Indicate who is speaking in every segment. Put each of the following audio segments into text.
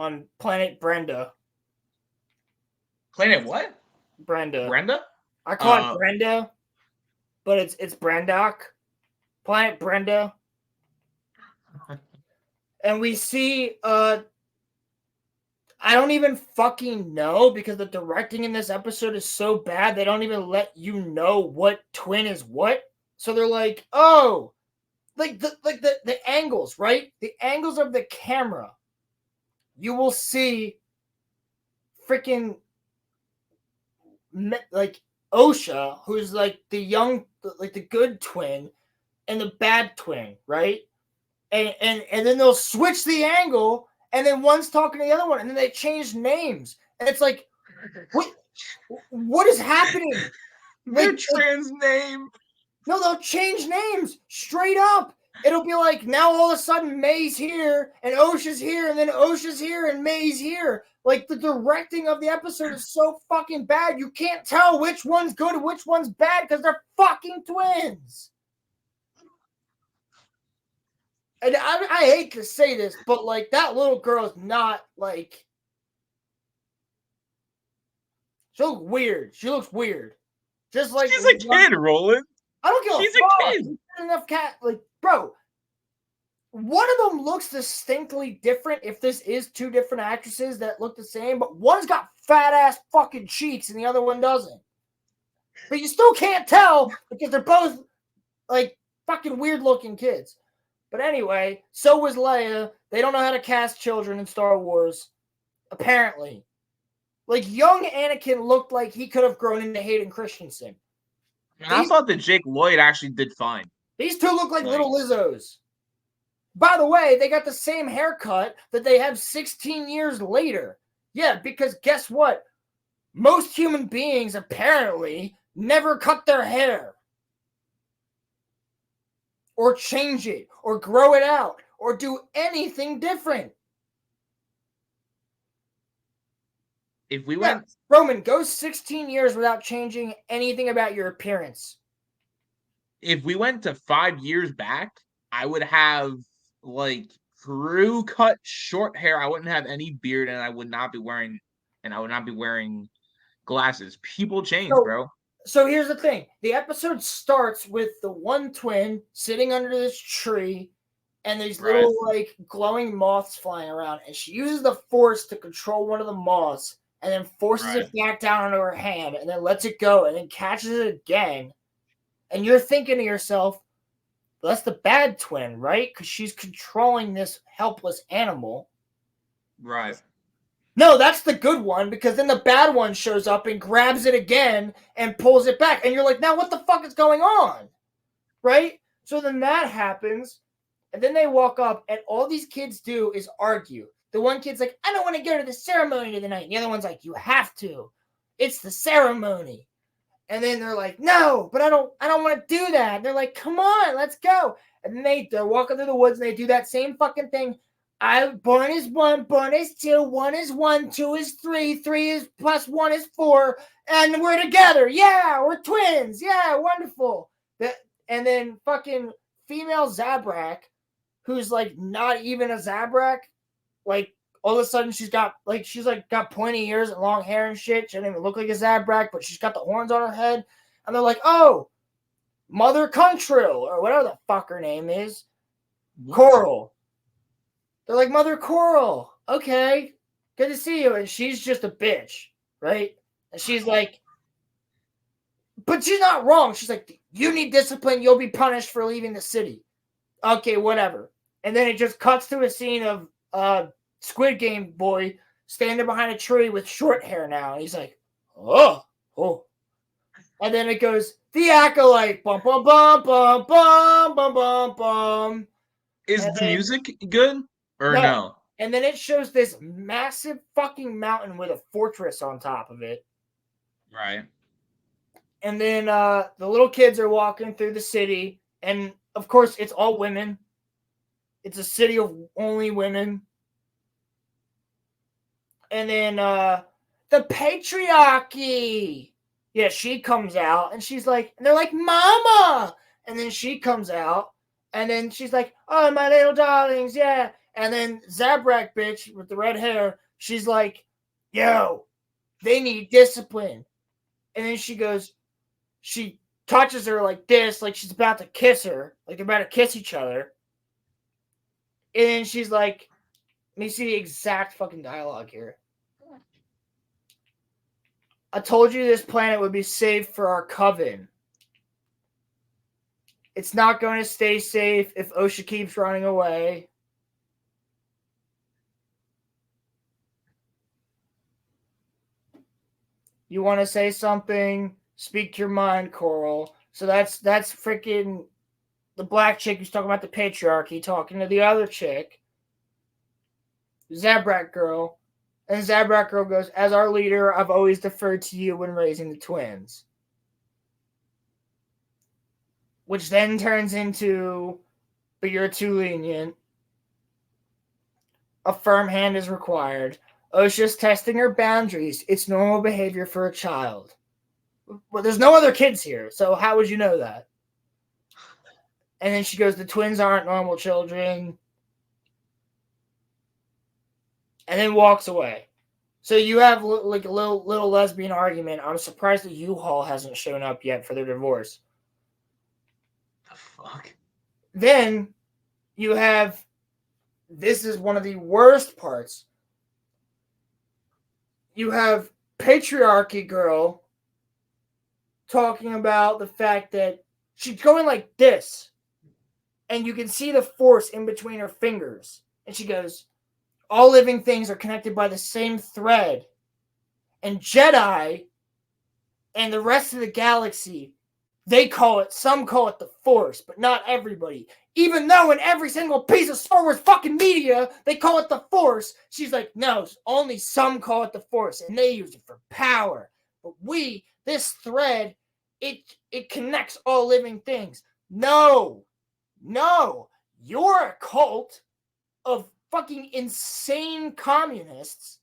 Speaker 1: on planet Brenda.
Speaker 2: Planet what?
Speaker 1: Brenda.
Speaker 2: Brenda?
Speaker 1: I call it Brenda, but it's Brendock. Planet Brenda. And we see I don't even fucking know because the directing in this episode is so bad they don't even let you know what twin is what. So they're like, oh, like the angles, right? The angles of the camera. You will see freaking like Osha, who's like the young, like the good twin, and the bad twin, right? And then they'll switch the angle, and then one's talking to the other one, and then they change names, and it's like, what is happening?
Speaker 2: Their trans name.
Speaker 1: No, they'll change names straight up. It'll be like now all of a sudden May's here and Osha's here, and then Osha's here and May's here. Like the directing of the episode is so fucking bad. You can't tell which one's good and which one's bad because they're fucking twins. And I hate to say this, but like that little girl is not like. She looks weird. She looks weird. Just like
Speaker 2: she's a kid, Roland.
Speaker 1: I don't give
Speaker 2: she's
Speaker 1: a fuck.
Speaker 2: She's a kid.
Speaker 1: Enough cat, like, bro. One of them looks distinctly different if this is two different actresses that look the same, but one's got fat ass fucking cheeks and the other one doesn't. But you still can't tell because they're both like fucking weird looking kids. But anyway, so was Leia. They don't know how to cast children in Star Wars, apparently. Like young Anakin looked like he could have grown into Hayden Christensen.
Speaker 2: I thought that Jake Lloyd actually did fine.
Speaker 1: These two look like little Lizzos. By the way, they got the same haircut that they have 16 years later. Yeah, because guess what? Most human beings apparently never cut their hair. Or change it, or grow it out, or do anything different.
Speaker 2: If we went...
Speaker 1: Roman, go 16 years without changing anything about your appearance.
Speaker 2: If we went to 5 years back, I would have like crew cut short hair. I wouldn't have any beard, and I would not be wearing glasses. People change, bro.
Speaker 1: So here's the thing. The episode starts with the one twin sitting under this tree and these little like glowing moths flying around, and she uses the force to control one of the moths and then forces it back down onto her hand and then lets it go and then catches it again. And you're thinking to yourself, well, that's the bad twin, right? Because she's controlling this helpless animal.
Speaker 2: Right.
Speaker 1: No, that's the good one, because then the bad one shows up and grabs it again and pulls it back. And you're like, now what the fuck is going on? Right? So then that happens. And then they walk up and all these kids do is argue. The one kid's like, I don't want to go to the ceremony tonight. And the other one's like, you have to. It's the ceremony. And then they're like, no, but I don't want to do that. And they're like, come on, let's go. And then they're walking through the woods and they do that same fucking thing. Born is 1, born is 2, 1 is 1, 2 is 3, 3 is plus 1 is 4, and we're together. Yeah, we're twins. Yeah, wonderful. And then fucking female Zabrak, who's like not even a Zabrak, like all of a sudden she's got pointy ears and long hair and shit. She doesn't even look like a Zabrak, but she's got the horns on her head. And they're like, oh, Mother Contril, or whatever the fuck her name is. What? Coral. They're like, Mother Coral. Okay, good to see you. And she's just a bitch, right? And she's like, but she's not wrong. She's like, you need discipline. You'll be punished for leaving the city. Okay, whatever. And then it just cuts to a scene of Squid Game boy standing behind a tree with short hair now. And he's like, oh. And then it goes, the Acolyte. Bum, bum, bum, bum, bum, bum, bum, bum.
Speaker 2: Is the music good or no?
Speaker 1: And then it shows this massive fucking mountain with a fortress on top of it.
Speaker 2: Right.
Speaker 1: And then the little kids are walking through the city. And, of course, it's all women. It's a city of only women. And then the patriarchy. Yeah, she comes out. And she's like, and they're like, Mama! And then she comes out. And then she's like, oh, my little darlings, yeah. And then Zabrak bitch with the red hair, she's like, yo, they need discipline. And then she touches her like this, like she's about to kiss her, like they're about to kiss each other. And then she's like, let me see the exact fucking dialogue here. I told you this planet would be safe for our coven. It's not going to stay safe if Osha keeps running away. You want to say something? Speak your mind, Coral. So that's freaking the black chick who's talking about the patriarchy, talking to the other chick, Zabrak girl. And Zabrak girl goes, as our leader, I've always deferred to you when raising the twins. Which then turns into, but you're too lenient. A firm hand is required. Osha's testing her boundaries. It's normal behavior for a child. Well, there's no other kids here, so how would you know that? And then she goes, the twins aren't normal children. And then walks away. So you have like a little lesbian argument. I'm surprised that U-Haul hasn't shown up yet for their divorce.
Speaker 2: The fuck?
Speaker 1: Then you have, this is one of the worst parts. You have patriarchy girl talking about the fact that she's going like this, and you can see the force in between her fingers. And she goes, all living things are connected by the same thread. And Jedi and the rest of the galaxy, some call it the Force, but not everybody. Even though in every single piece of Star Wars fucking media, they call it the Force. She's like, no, only some call it the Force, and they use it for power. But this thread, it connects all living things. No, you're a cult of fucking insane communists,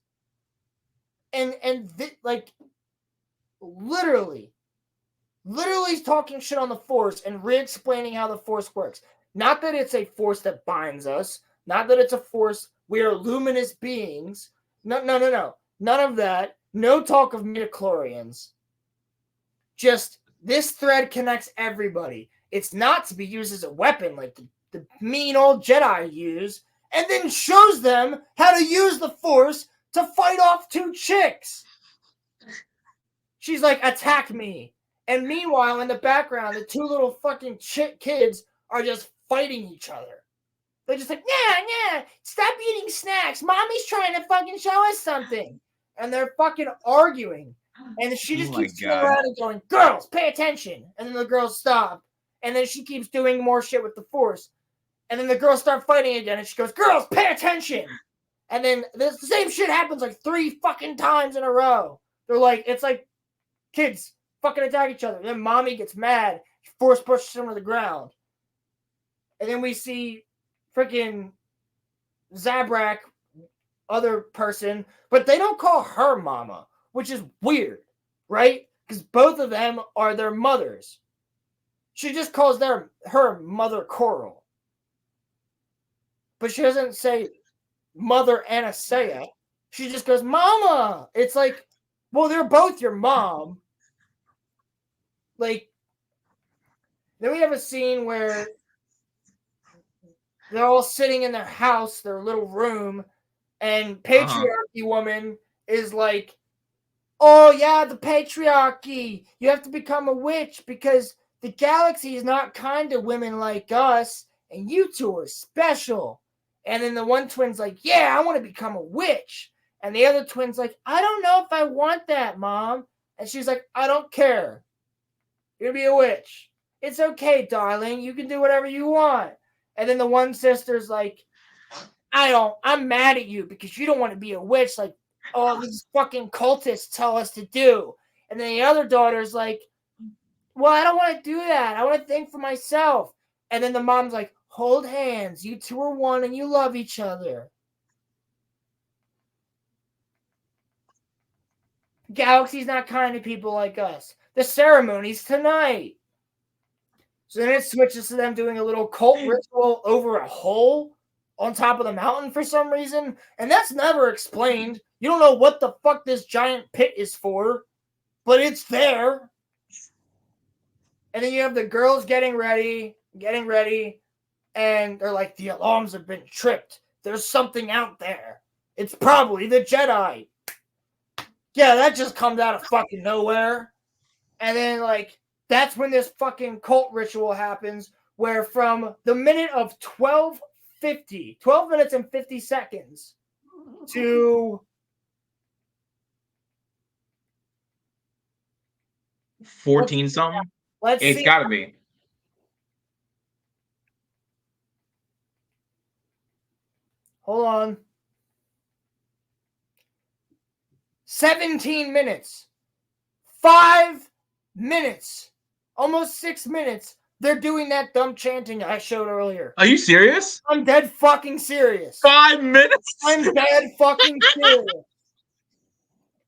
Speaker 1: and like literally talking shit on the Force and re-explaining how the Force works. Not that it's a force that binds us, not that it's a force, we are luminous beings. No, none of that. No talk of midichlorians. Just this thread connects everybody. It's not to be used as a weapon like the mean old Jedi use, and then shows them how to use the Force to fight off two chicks. She's like, attack me. And meanwhile, in the background, the two little fucking kids are just fighting each other. They're just like, nah, stop eating snacks. Mommy's trying to fucking show us something. And they're fucking arguing. And she just keeps turning around and going, girls, pay attention. And then the girls stop. And then she keeps doing more shit with the Force. And then the girls start fighting again, and she goes, girls, pay attention! And then the same shit happens like 3 fucking times in a row. They're like, it's like kids fucking attack each other. Then mommy gets mad. Force pushes them to the ground. And then we see freaking Zabrak, other person, but they don't call her mama, which is weird, right? Because both of them are their mothers. She just calls her mother Coral. But she doesn't say Mother Anastasia. She just goes, Mama. It's like, well, they're both your mom. Like, then we have a scene where they're all sitting in their house, their little room, and patriarchy woman is like, oh, yeah, the patriarchy. You have to become a witch because the galaxy is not kind to women like us, and you two are special. And then the one twin's like, yeah, I want to become a witch. And the other twin's like, I don't know if I want that, Mom. And she's like, I don't care. You're going to be a witch. It's okay, darling. You can do whatever you want. And then the one sister's like, I'm mad at you because you don't want to be a witch like all these fucking cultists tell us to do. And then the other daughter's like, well, I don't want to do that. I want to think for myself. And then the mom's like, hold hands. You two are one and you love each other. Galaxy's not kind to people like us. The ceremony's tonight. So then it switches to them doing a little cult ritual over a hole on top of the mountain for some reason, and that's never explained. You don't know what the fuck this giant pit is for, but it's there. And then you have the girls getting ready, and they're like, the alarms have been tripped. There's something out there. It's probably the Jedi. Yeah, that just comes out of fucking nowhere. And then, like, that's when this fucking cult ritual happens, where from the minute of 12 minutes and 50 seconds to
Speaker 2: 14 something?
Speaker 1: Let's
Speaker 2: It's
Speaker 1: see.
Speaker 2: gotta be.
Speaker 1: Hold on. 17 minutes. 5 minutes. Almost 6 minutes. They're doing that dumb chanting I showed earlier.
Speaker 2: Are you serious?
Speaker 1: I'm dead fucking serious.
Speaker 2: 5 minutes?
Speaker 1: I'm dead fucking serious.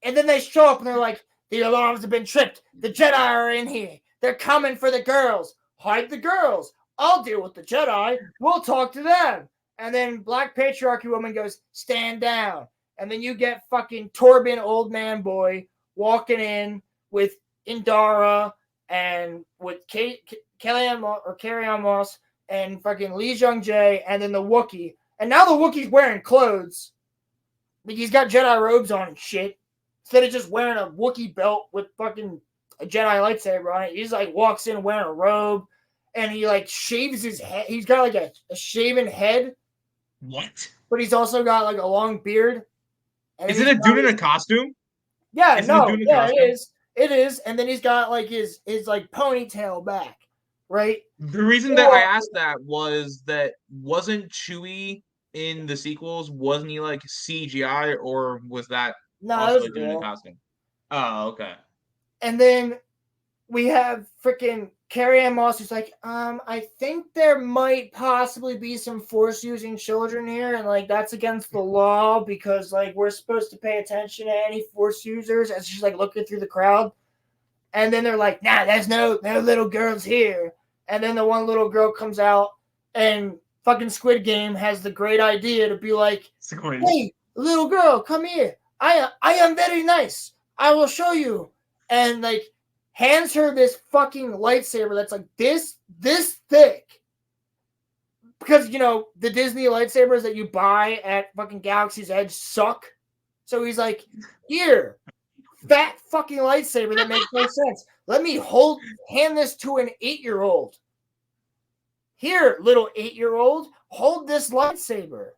Speaker 1: And then they show up and they're like, the alarms have been tripped. The Jedi are in here. They're coming for the girls. Hide the girls. I'll deal with the Jedi. We'll talk to them. And then Black Patriarchy Woman goes, stand down. And then you get fucking Torben Old Man Boy walking in with Indara and with Carrie-Anne Moss and fucking Lee Jung Jae and then the Wookiee. And now the Wookiee's wearing clothes. Like he's got Jedi robes on and shit. Instead of just wearing a Wookiee belt with fucking a Jedi lightsaber on it, he just like walks in wearing a robe and he like shaves his head. He's got like a shaven head.
Speaker 2: What?
Speaker 1: But he's also got like a long beard.
Speaker 2: Is it a dude in a costume?
Speaker 1: Yeah,
Speaker 2: Is it a dude in a costume?
Speaker 1: It is. It is. And then he's got like his like ponytail back, right?
Speaker 2: The reason that I asked that was that wasn't Chewie in the sequels? Wasn't he like CGI or was that also a dude in a costume? Oh, okay.
Speaker 1: And then we have freaking Carrie-Anne Moss who's like, I think there might possibly be some force using children here, and like that's against the law because like we're supposed to pay attention to any force users. And she's like looking through the crowd. And then they're like, nah, there's no little girls here. And then the one little girl comes out and fucking Squid Game has the great idea to be like, hey, little girl, come here. I am very nice. I will show you. And like hands her this fucking lightsaber that's like this thick. Because, you know, the Disney lightsabers that you buy at fucking Galaxy's Edge suck. So he's like, here, fat fucking lightsaber that makes no sense. Let me hand this to an 8-year-old. Here, little 8-year-old, hold this lightsaber.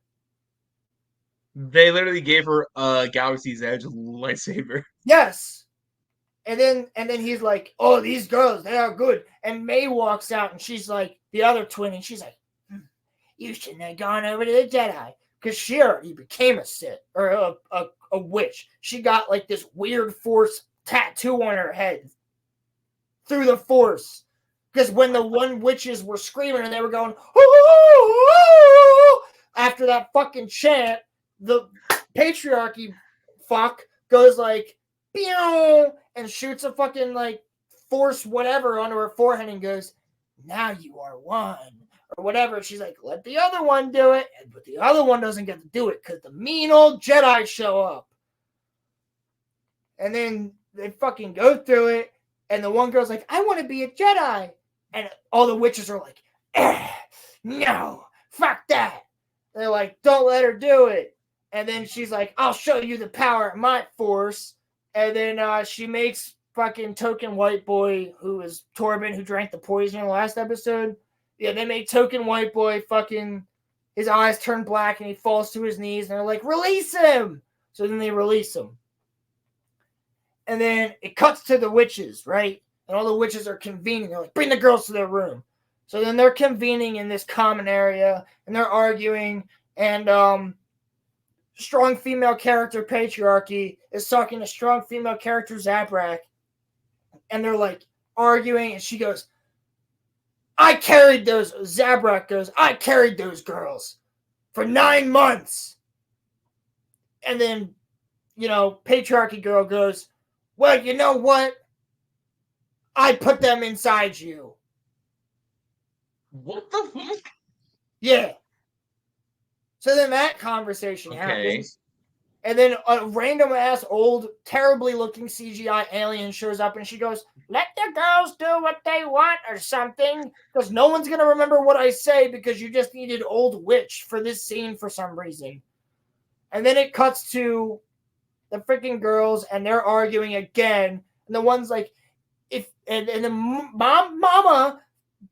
Speaker 2: They literally gave her a Galaxy's Edge lightsaber.
Speaker 1: Yes. And then he's like, oh, these girls, they are good. And May walks out and she's like, the other twin, and she's like, you shouldn't have gone over to the Jedi. Because she already became a Sith or a witch. She got like this weird force tattoo on her head through the force. Because when the one witches were screaming and they were going, after that fucking chant, the patriarchy fuck goes like, pew, and shoots a fucking like force whatever onto her forehead and goes, now you are one. Or whatever. She's like, let the other one do it. But the other one doesn't get to do it because the mean old Jedi show up. And then they fucking go through it. And the one girl's like, I want to be a Jedi. And all the witches are like, no, fuck that. They're like, don't let her do it. And then she's like, I'll show you the power of my force. And then she makes fucking token white boy, who is Torben, who drank the poison in the last episode. Yeah, they make token white boy fucking, his eyes turn black and he falls to his knees. And they're like, release him. So then they release him. And then it cuts to the witches, right? And all the witches are convening. They're like, bring the girls to their room. So then they're convening in this common area. And they're arguing. And strong female character patriarchy is talking to strong female character Zabrak. And they're like arguing. And she goes, I carried those. Zabrak goes, I carried those girls for 9 months. And then, you know, patriarchy girl goes, well, you know what? I put them inside you.
Speaker 2: What the fuck?
Speaker 1: Yeah. So then that conversation happens. And then a random ass old, terribly looking CGI alien shows up and she goes, "Let the girls do what they want," or something. Because no one's going to remember what I say because you just needed old witch for this scene for some reason. And then it cuts to the freaking girls and they're arguing again. And the one's like, and the mama,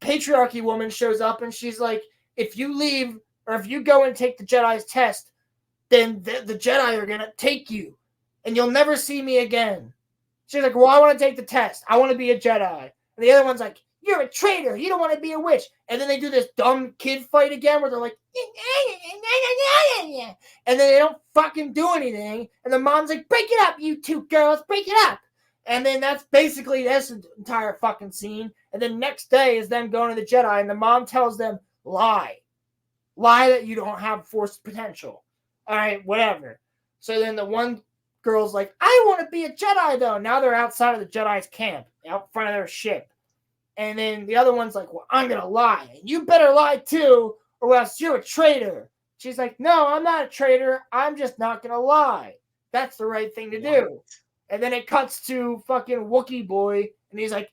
Speaker 1: patriarchy woman shows up and she's like, if you leave or if you go and take the Jedi's test, then the Jedi are going to take you and you'll never see me again. She's like, well, I want to take the test. I want to be a Jedi. And the other one's like, you're a traitor. You don't want to be a witch. And then they do this dumb kid fight again where they're like, and then they don't fucking do anything. And the mom's like, break it up, you two girls, break it up. And then that's basically this entire fucking scene. And then next day is them going to the Jedi and the mom tells them, lie that you don't have force potential. All right, whatever. So then the one girl's like, I want to be a Jedi, though. Now they're outside of the Jedi's camp, out front of their ship. And then the other one's like, well, I'm going to lie. And you better lie, too, or else you're a traitor. She's like, no, I'm not a traitor. I'm just not going to lie. That's the right thing to do. And then it cuts to fucking Wookiee boy, and he's like,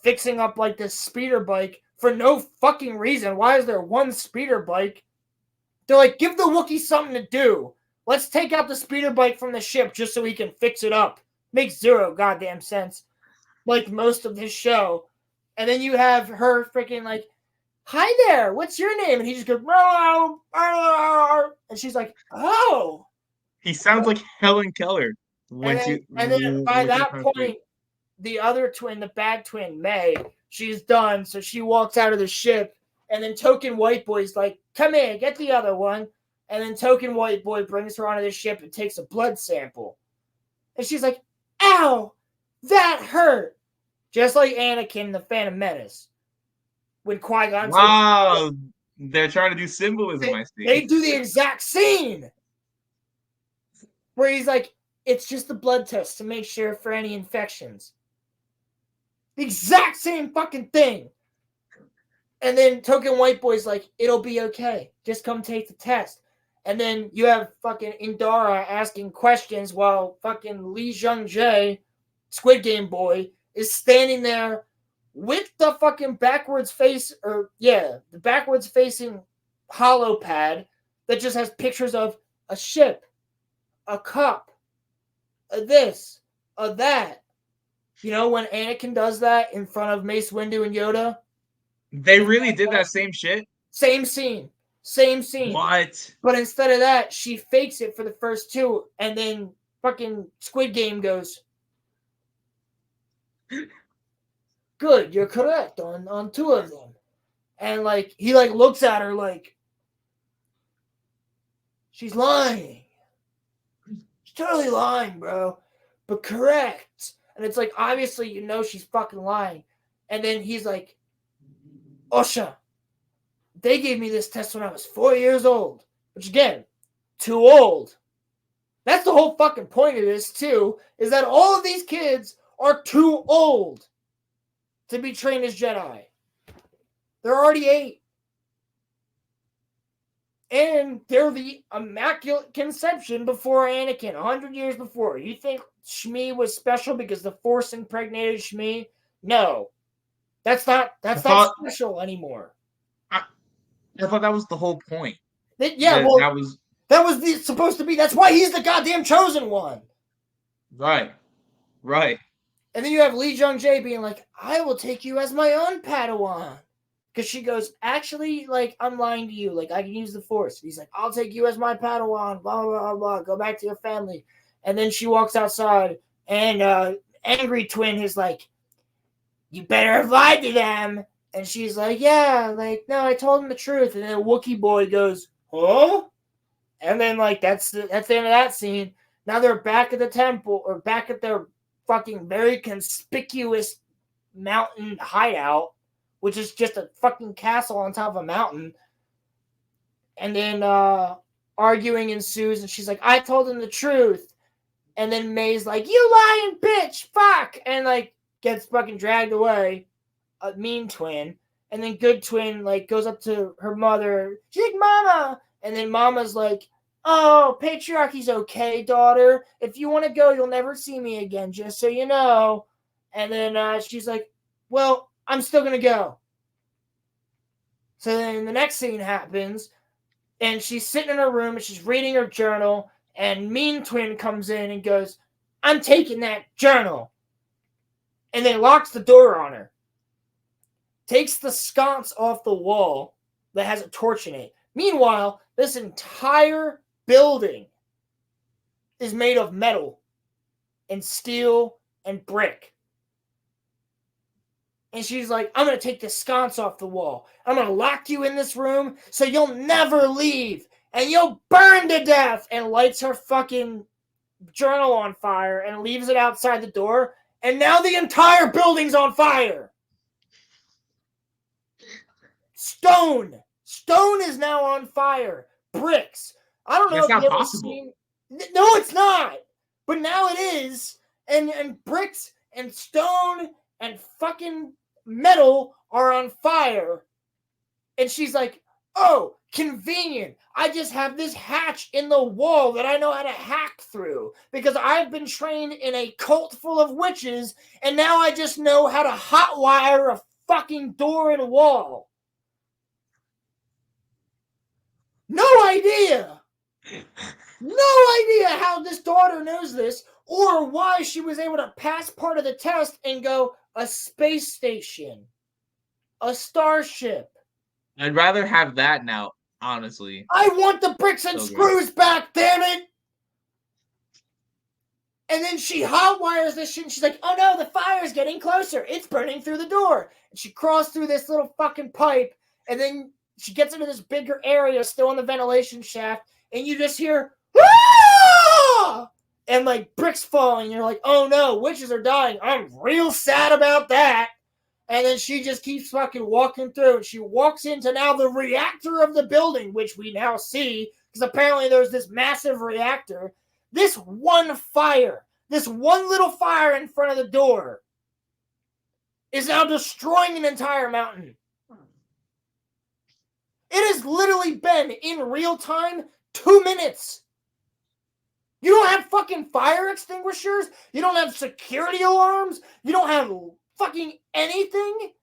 Speaker 1: fixing up like this speeder bike for no fucking reason. Why is there one speeder bike? They're like, give the Wookiee something to do. Let's take out the speeder bike from the ship just so he can fix it up. Makes zero goddamn sense. Like most of this show. And then you have her freaking like, hi there, what's your name? And he just goes, Rolo, and she's like, oh.
Speaker 2: He sounds like Helen Keller.
Speaker 1: And then by that point, the other twin, the bad twin, May, she's done. So she walks out of the ship. And then token white boy's like, come here, get the other one. And then token white boy brings her onto the ship and takes a blood sample. And she's like, ow, that hurt. Just like Anakin in the Phantom Menace. When Qui-Gon
Speaker 2: wow, they're trying to do symbolism, I see.
Speaker 1: They do the exact scene. Where he's like, it's just the blood test to make sure for any infections. The exact same fucking thing. And then token white boy's like, it'll be okay. Just come take the test. And then you have fucking Indara asking questions while fucking Lee Jung-jae, Squid Game boy, is standing there with the fucking backwards face, the backwards facing holo pad that just has pictures of a ship, a cup, a this, a that. You know when Anakin does that in front of Mace Windu and Yoda?
Speaker 2: They really did that same shit?
Speaker 1: Same scene.
Speaker 2: What?
Speaker 1: But instead of that, she fakes it for the first two, and then fucking Squid Game goes, good, you're correct on two of them. And like he like looks at her like she's lying. She's totally lying, bro. But correct. And it's like obviously you know she's fucking lying. And then he's like, Osha, they gave me this test when I was 4 years old. Which again, too old. That's the whole fucking point of this too, is that all of these kids are too old to be trained as Jedi. They're already 8. And they're the Immaculate Conception before Anakin, 100 years before. You think Shmi was special because the Force impregnated Shmi? No. That's not special anymore.
Speaker 2: I thought that was the whole point.
Speaker 1: That was supposed to be. That's why he's the goddamn chosen one.
Speaker 2: Right.
Speaker 1: And then you have Lee Jung-jae being like, I will take you as my own Padawan. Because she goes, actually, like, I'm lying to you. Like, I can use the Force. He's like, I'll take you as my Padawan. Blah, blah, blah, blah. Go back to your family. And then she walks outside. And Angry Twin is like, you better have lied to them. And she's like, yeah. Like, no, I told him the truth. And then Wookiee boy goes, huh? And then, like, that's the end of that scene. Now they're back at the temple. Or back at their fucking very conspicuous mountain hideout, which is just a fucking castle on top of a mountain. And then arguing ensues, and she's like, I told him the truth. And then May's like, you lying bitch, fuck! And like gets fucking dragged away, a mean twin. And then Good Twin, like, goes up to her mother. She's like, Mama! And then Mama's like, oh, patriarchy's okay, daughter. If you want to go, you'll never see me again, just so you know. And then she's like, well, I'm still going to go. So then the next scene happens, and she's sitting in her room, and she's reading her journal, and Mean Twin comes in and goes, I'm taking that journal. And then locks the door on her. Takes the sconce off the wall that has a torch in it. Meanwhile, this entire building is made of metal and steel and brick. And she's like, I'm going to take the sconce off the wall. I'm going to lock you in this room so you'll never leave. And you'll burn to death. And lights her fucking journal on fire and leaves it outside the door. And now the entire building's on fire. Stone is now on fire. Bricks. I don't know
Speaker 2: if
Speaker 1: you've
Speaker 2: ever possible.
Speaker 1: Seen. No, it's not. But now it is. And bricks and stone and fucking metal are on fire. And she's like, oh, convenient. I just have this hatch in the wall that I know how to hack through because I've been trained in a cult full of witches, and now I just know how to hotwire a fucking door and wall. No idea how this daughter knows this or why she was able to pass part of the test and go, a space station, a starship.
Speaker 2: I'd rather have that now, honestly.
Speaker 1: I want the bricks and screws back, damn it! And then she hotwires this shit and she's like, oh no, the fire's getting closer. It's burning through the door. And she crawls through this little fucking pipe, and then she gets into this bigger area still in the ventilation shaft, and you just hear, ah! And like bricks falling. You're like, oh no, witches are dying. I'm real sad about that. And then she just keeps fucking walking through, and she walks into now the reactor of the building, which we now see, because apparently there's this massive reactor. This one little fire in front of the door is now destroying an entire mountain. It has literally been, in real time, 2 minutes. You don't have fucking fire extinguishers. You don't have security alarms. You don't have fucking anything.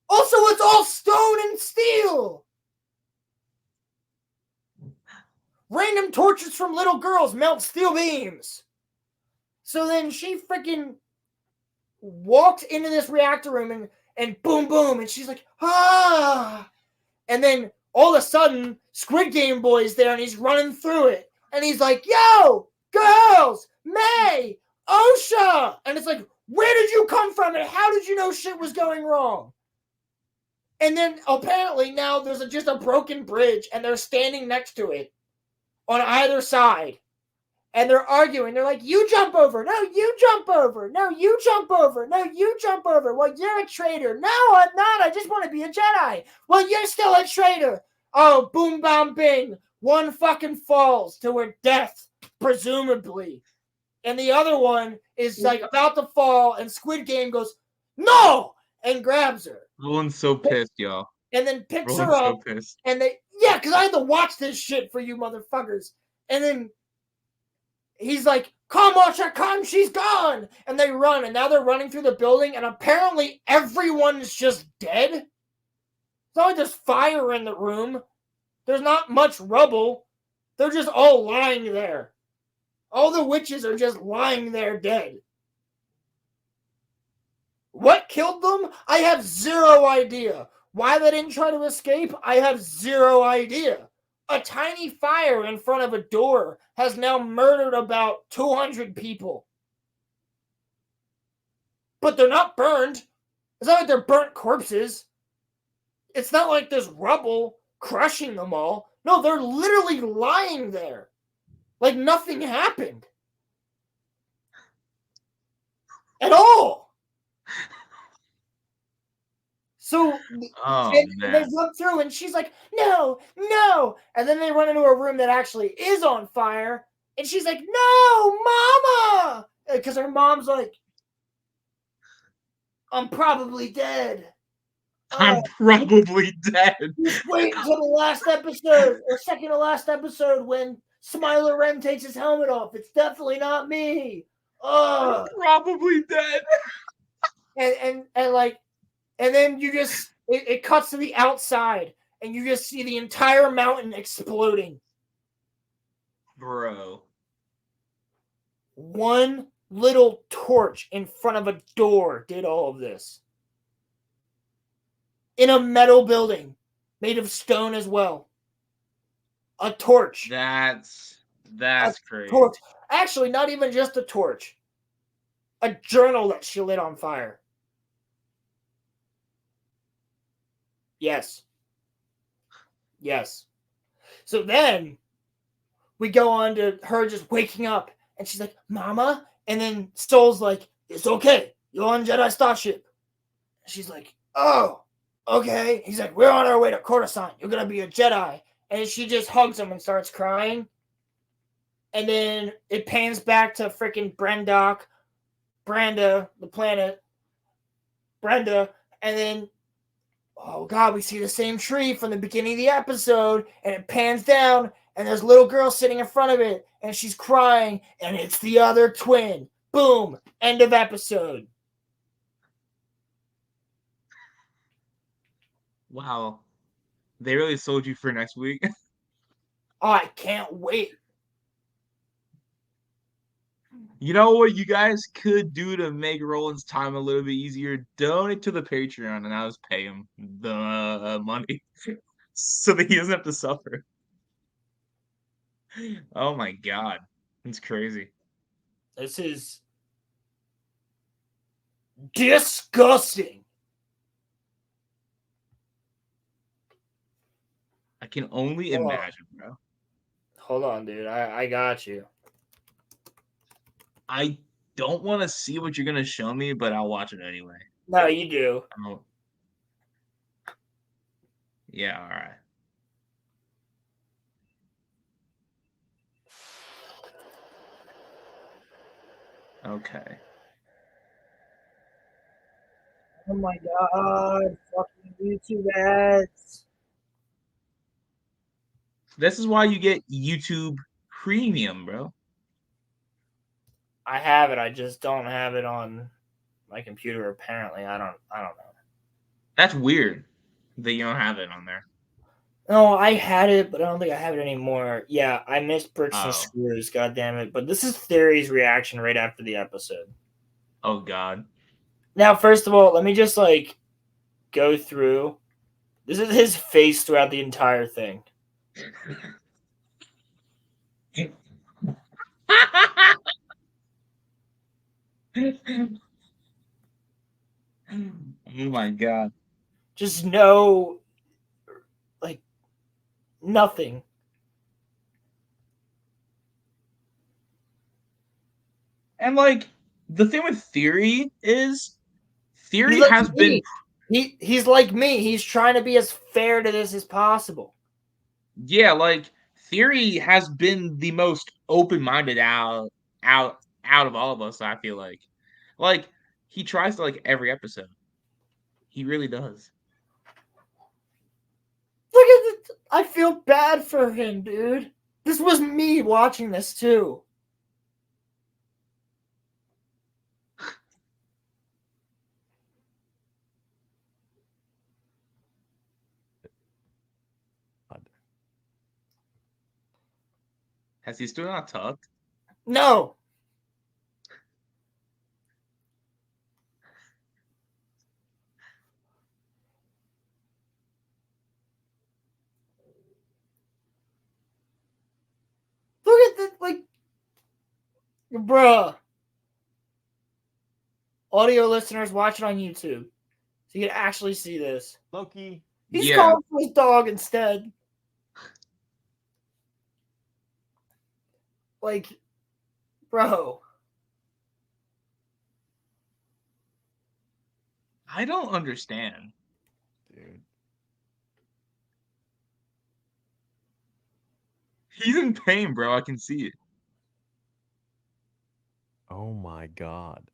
Speaker 1: Also, it's all stone and steel. Random torches from little girls melt steel beams. So then she freaking walked into this reactor room and boom, boom. And she's like, ah. And then all of a sudden, Squid Game Boy's there and he's running through it. And he's like, yo, girls, May, Osha. And it's like, where did you come from and how did you know shit was going wrong? And then apparently now there's just a broken bridge and they're standing next to it on either side. And they're arguing. They're like, you jump over. No, you jump over. No, you jump over. No, you jump over. Well, you're a traitor. No, I'm not. I just want to be a Jedi. Well, you're still a traitor. Oh, boom, bam, bing. One fucking falls to her death, presumably. And the other one is like about to fall, and Squid Game goes, no! And grabs her.
Speaker 2: Roland's so pissed, y'all.
Speaker 1: And then picks her up. So pissed. And because I had to watch this shit for you motherfuckers. And then he's like, come watch her come, she's gone. And they run, and now they're running through the building, and apparently everyone's just dead. It's not like there's fire in the room. There's not much rubble. They're just all lying there. All the witches are just lying there dead. What killed them? I have zero idea. Why they didn't try to escape? I have zero idea. A tiny fire in front of a door has now murdered about 200 people. But they're not burned. It's not like they're burnt corpses. It's not like there's rubble crushing them all. No, they're literally lying there. Like nothing happened. At all. So they run through and she's like, no. And then they run into a room that actually is on fire. And she's like, no, mama. Because her mom's like, I'm probably dead.
Speaker 2: I'm probably dead.
Speaker 1: Just wait until the last episode or second to last episode when Smiler Ren takes his helmet off. It's definitely not me.
Speaker 2: I'm probably dead.
Speaker 1: And then you just it cuts to the outside and you just see the entire mountain exploding.
Speaker 2: Bro.
Speaker 1: One little torch in front of a door did all of this. In a metal building made of stone as well. A torch.
Speaker 2: That's crazy.
Speaker 1: Torch. Actually, not even just a torch. A journal that she lit on fire. Yes. Yes. So then we go on to her just waking up and she's like, Mama? And then Soul's like, it's okay. You're on Jedi Starship. She's like, oh, okay. He's like, we're on our way to Coruscant. You're going to be a Jedi. And she just hugs him and starts crying. And then it pans back to freaking Brenda, the planet, Brenda. And then, oh God, we see the same tree from the beginning of the episode. And it pans down. And there's a little girl sitting in front of it. And she's crying. And it's the other twin. Boom. End of episode.
Speaker 2: Wow. They really sold you for next week.
Speaker 1: Oh, I can't wait.
Speaker 2: You know what you guys could do to make Roland's time a little bit easier? Donate to the Patreon and I'll just pay him the money so that he doesn't have to suffer. Oh my God. It's crazy.
Speaker 1: This is disgusting.
Speaker 2: I can only imagine, bro.
Speaker 1: Hold on, dude. I got you.
Speaker 2: I don't want to see what you're going to show me, but I'll watch it anyway.
Speaker 1: No, you do.
Speaker 2: Oh. Yeah, all right. Okay.
Speaker 1: Oh my God. Fucking YouTube ads.
Speaker 2: This is why you get YouTube Premium, bro.
Speaker 1: I have it. I just don't have it on my computer, apparently. I don't know.
Speaker 2: That's weird that you don't have it on there.
Speaker 1: No, I had it, but I don't think I have it anymore. Yeah, I missed Bricks and
Speaker 2: Oh.
Speaker 1: Screws, God damn it. But this is Theory's reaction right after the episode.
Speaker 2: Oh, God.
Speaker 1: Now, first of all, let me just, go through. This is his face throughout the entire thing.
Speaker 2: Oh my God.
Speaker 1: Just no, nothing.
Speaker 2: And the thing with Theory is Theory
Speaker 1: Like
Speaker 2: has been
Speaker 1: he's like me. He's trying to be as fair to this as possible.
Speaker 2: Yeah, Theory has been the most open-minded out of all of us, I feel like. He tries to every episode. He really does.
Speaker 1: Look at this. I feel bad for him, dude. This was me watching this too.
Speaker 2: Has he still not tucked?
Speaker 1: No. Look at this, bruh. Audio listeners, watch it on YouTube. So you can actually see this.
Speaker 3: Loki.
Speaker 1: He's calling for his dog instead. Bro.
Speaker 2: I don't understand.
Speaker 3: Dude.
Speaker 2: He's in pain, bro. I can see it.
Speaker 3: Oh my God.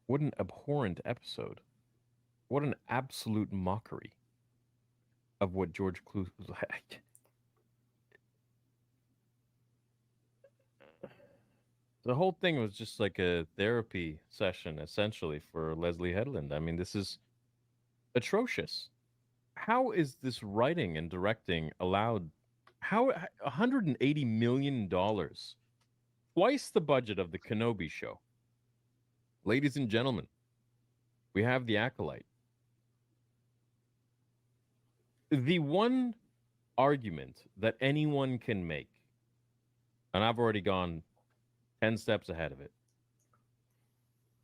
Speaker 3: What an abhorrent episode. What an absolute mockery of what George Clooney was like. The whole thing was just like a therapy session, essentially, for Leslie Headland. I mean, this is atrocious. How is this writing and directing allowed? How $180 million, twice the budget of the Kenobi show. Ladies and gentlemen, we have the Acolyte. The one argument that anyone can make, and I've already gone 10 steps ahead of it,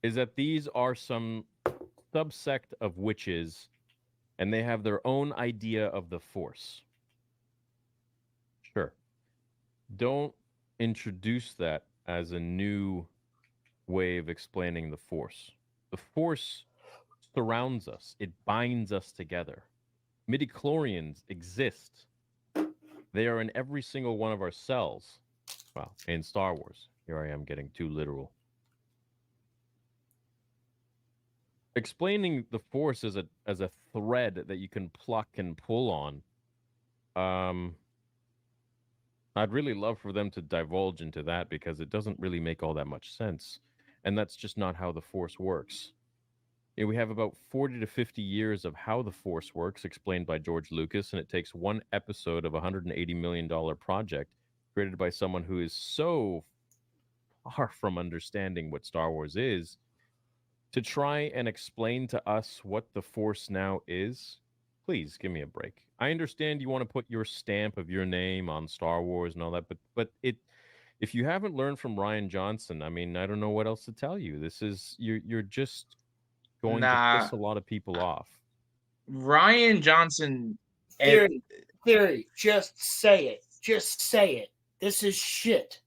Speaker 3: is that these are some subsect of witches and they have their own idea of the Force. Sure. Don't introduce that as a new way of explaining the Force. The Force surrounds us, it binds us together. Midichlorians exist. They are in every single one of our cells. Well, in Star Wars. Here I am getting too literal. Explaining the Force as a thread that you can pluck and pull on. I'd really love for them to divulge into that because it doesn't really make all that much sense. And that's just not how the Force works. We have about 40 to 50 years of how the Force works explained by George Lucas, and it takes one episode of a $180 million project created by someone who is so far from understanding what Star Wars is to try and explain to us what the Force now is. Please give me a break. I understand you want to put your stamp of your name on Star Wars and all that, but if you haven't learned from Ryan Johnson, I mean, I don't know what else to tell you. This is you're just going to
Speaker 2: Nah,
Speaker 3: piss a lot of people off.
Speaker 2: Ryan Johnson.
Speaker 1: Theory, just say it. Just say it. This is shit.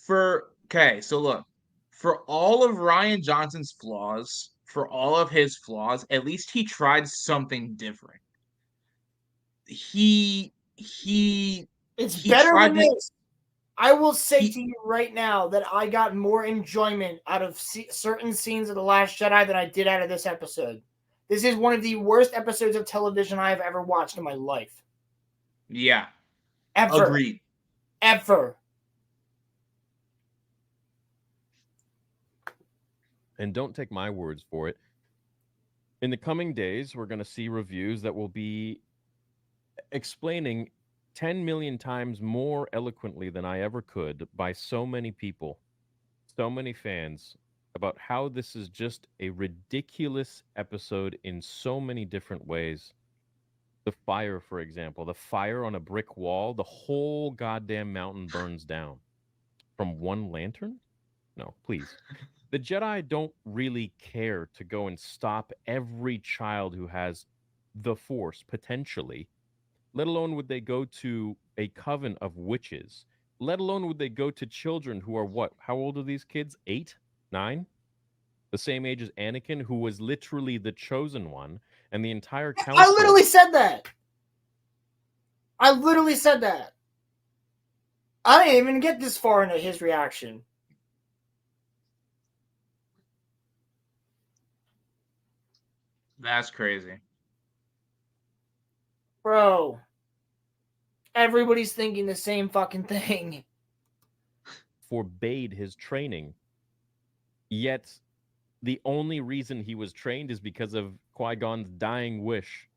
Speaker 2: Okay, so look, for all of Ryan Johnson's flaws, for all of his flaws, at least he tried something different. He
Speaker 1: It's
Speaker 2: he
Speaker 1: better
Speaker 2: tried
Speaker 1: than
Speaker 2: to
Speaker 1: this. I will say
Speaker 2: he,
Speaker 1: to you right now that I got more enjoyment out of certain scenes of The Last Jedi than I did out of this episode. This is one of the worst episodes of television I have ever watched in my life.
Speaker 2: Yeah.
Speaker 1: Ever.
Speaker 2: Agreed.
Speaker 1: Ever.
Speaker 3: And don't take my words for it. In the coming days, we're going to see reviews that will be explaining 10 million times more eloquently than I ever could by so many people, so many fans, about how this is just a ridiculous episode in so many different ways. The fire, for example, the fire on a brick wall, the whole goddamn mountain burns down from one lantern? No, please. The Jedi don't really care to go and stop every child who has the Force, potentially, let alone would they go to a coven of witches, let alone would they go to children who are what? How old are these kids? 8? 9? The same age as Anakin, who was literally the chosen one, and the entire council.
Speaker 1: I literally said that. I literally said that. I didn't even get this far into his reaction.
Speaker 2: That's crazy.
Speaker 1: Bro. Everybody's thinking the same fucking thing.
Speaker 3: Forbade his training. Yet the only reason he was trained is because of Qui-Gon's dying wish.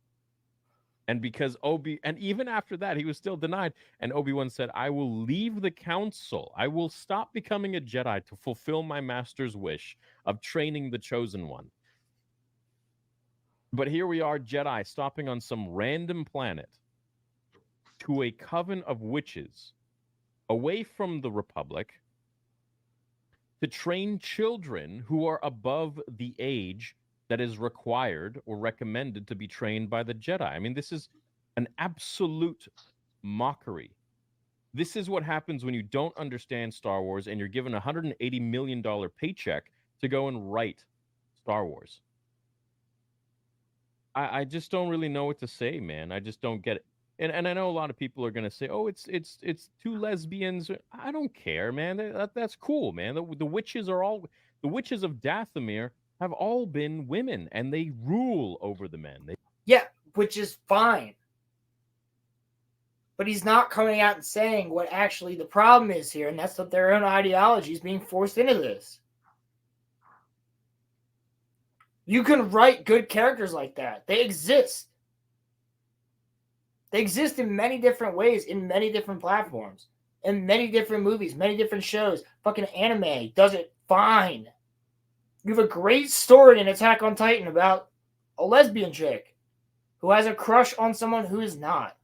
Speaker 3: And because and even after that, he was still denied. And Obi-Wan said, I will leave the council. I will stop becoming a Jedi to fulfill my master's wish of training the chosen one. But here we are, Jedi, stopping on some random planet to a coven of witches away from the Republic to train children who are above the age that is required or recommended to be trained by the Jedi. I mean, this is an absolute mockery. This is what happens when you don't understand Star Wars and you're given a $180 million paycheck to go and write Star Wars. I just don't really know what to say, man. I just don't get it. And I know a lot of people are gonna say, "Oh, it's two lesbians." I don't care, man. That's cool, man. The witches are all the witches of Dathomir have all been women, and they rule over the men.
Speaker 1: Yeah, which is fine. But he's not coming out and saying what actually the problem is here, and that's that their own ideology is being forced into this. You can write good characters like that. They exist. They exist in many different ways, in many different platforms, in many different movies, many different shows. Fucking anime does it fine. You have a great story in Attack on Titan about a lesbian chick who has a crush on someone who is not.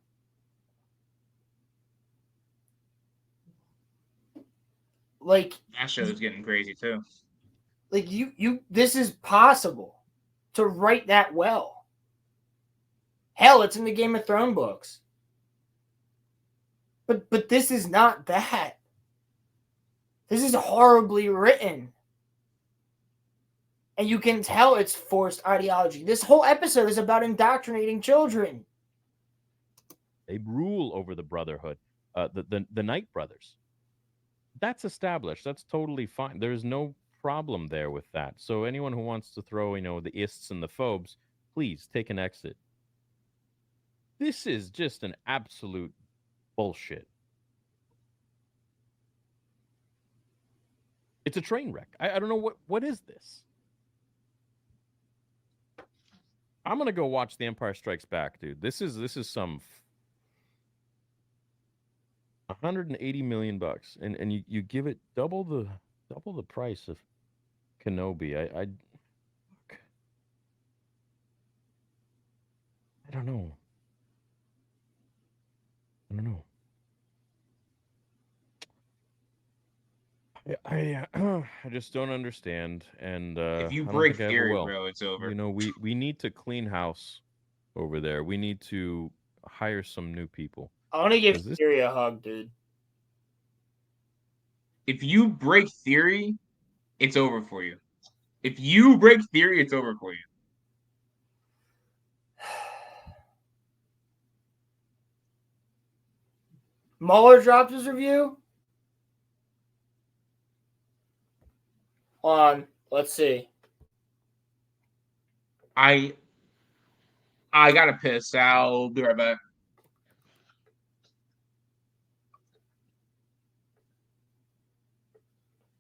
Speaker 1: Like,
Speaker 2: That show is getting crazy too.
Speaker 1: like you this is possible to write that well. Hell, it's in the Game of Thrones books. But this is not that. This is horribly written. And you can tell it's forced ideology. This whole episode is about indoctrinating children.
Speaker 3: They rule over the Brotherhood, the Night Brothers. That's established. That's totally fine. There's no problem there with that. So anyone who wants to throw, the ists and the phobes, please take an exit. This is just an absolute bullshit. It's a train wreck. I don't know what is this. I'm gonna go watch The Empire Strikes Back, dude. This is some $180 million, and you give it double the price of Kenobi. I don't know. I just don't understand, and
Speaker 2: If you
Speaker 3: I don't
Speaker 2: break
Speaker 3: think I ever
Speaker 2: theory,
Speaker 3: will.
Speaker 2: bro, it's over.
Speaker 3: We need to clean house over there. We need to hire some new people.
Speaker 1: I want to give Theory a hug, dude.
Speaker 2: If you break theory, it's over for you. If you break theory, it's over for you.
Speaker 1: Mueller dropped his review. Hold on, let's see.
Speaker 2: I gotta piss. I'll be right back.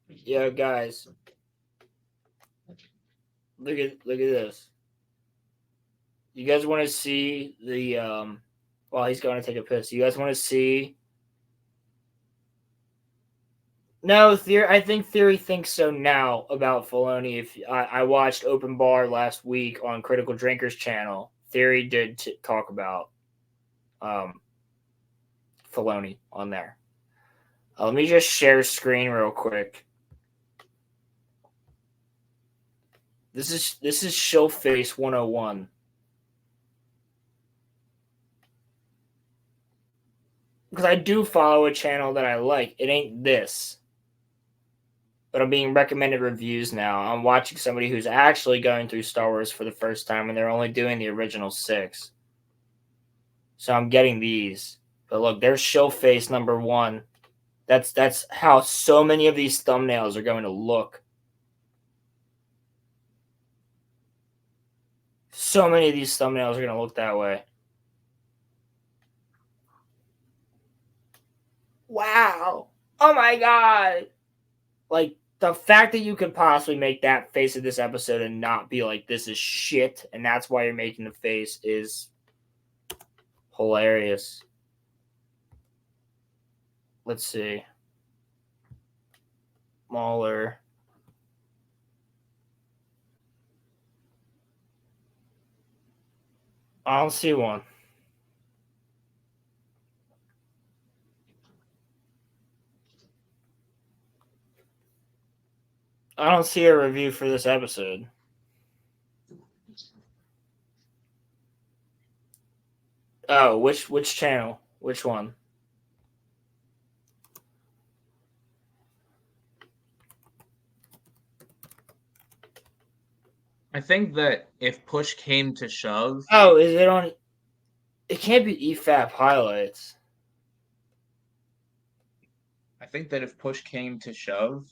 Speaker 1: Yo, guys, look at this. You guys want to see the while he's going to take a piss? You guys want to see? No, Theory. I think Theory thinks so now about Filoni. If I watched Open Bar last week on Critical Drinkers channel, Theory did talk about Filoni on there. Let me just share screen real quick. This is Showface 101. Because I do follow a channel that I like. It ain't this. But I'm being recommended reviews now. I'm watching somebody who's actually going through Star Wars for the first time, and they're only doing the original 6. So I'm getting these. But look, there's Showface number 1. That's how so many of these thumbnails are going to look. So many of these thumbnails are going to look that way. Wow. Oh my God. Like, the fact that you could possibly make that face of this episode and not be like, this is shit, and that's why you're making the face is hilarious. Let's see. Mauler. I don't see one. I don't see a review for this episode. Oh, which channel? Which one?
Speaker 2: I think that if push came to shove.
Speaker 1: Oh, is it on? It can't be EFAP highlights.
Speaker 2: I think that if push came to shove,